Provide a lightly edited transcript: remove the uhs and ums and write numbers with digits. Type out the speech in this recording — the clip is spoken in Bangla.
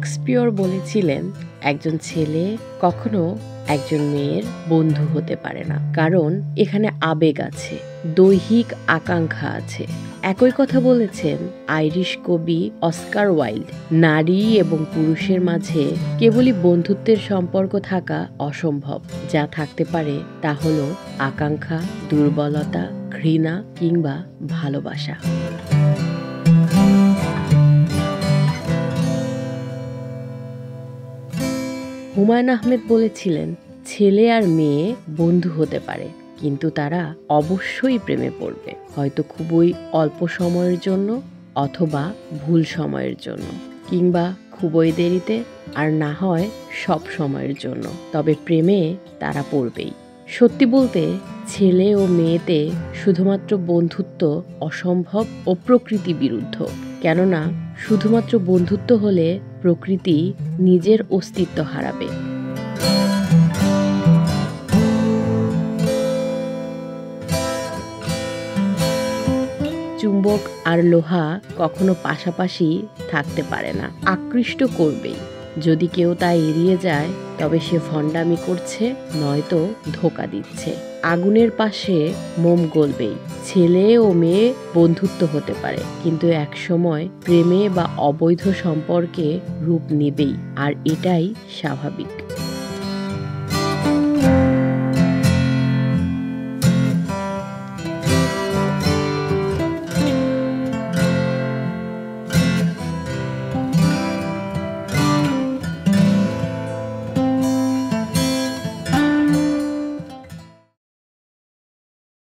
শেক্সপিয়র বলেছিলেন, একজন ছেলে কখনো একজন মেয়ের বন্ধু হতে পারে না, কারণ এখানে আবেগ আছে, দৈহিক আকাঙ্ক্ষা আছে। একই কথা বলেছেন আইরিশ কবি অস্কার ওয়াইল্ড। নারী এবং পুরুষের মাঝে কেবলই বন্ধুত্বের সম্পর্ক থাকা অসম্ভব। যা থাকতে পারে তা হলো আকাঙ্ক্ষা, দুর্বলতা, ঘৃণা কিংবা ভালোবাসা। হুমায়ুন আহমেদ বলেছিলেন, ছেলে আর মেয়ে বন্ধু হতে পারে, কিন্তু তারা অবশ্যই প্রেমে পড়বে, হয়তো খুবই অল্প সময়ের জন্য, অথবা ভুল সময়ের জন্য, কিংবা খুবই দেরিতে, আর না হয় সব সময়ের জন্য। তবে প্রেমে তারা পড়বেই। সত্যি বলতে, ছেলে ও মেয়েতে শুধুমাত্র বন্ধুত্ব অসম্ভব ও প্রকৃতি বিরুদ্ধ। কেননা শুধুমাত্র বন্ধুত্ব হলে প্রকৃতি নিজের অস্তিত্ব হারাবে। চুম্বক আর লোহা কখনো পাশাপাশি থাকতে পারে না, আকৃষ্ট করবেই। যদি কেউ তা এড়িয়ে যায়, তবে সে ভণ্ডামি করছে, নয়তো ধোঁকা দিচ্ছে। আগুনের পাশে মোম গলবেই। ছেলে ও মেয়ে বন্ধুত্ব হতে পারে, কিন্তু একসময় প্রেমে বা অবৈধ সম্পর্কে রূপ নেবেই, আর এটাই স্বাভাবিক।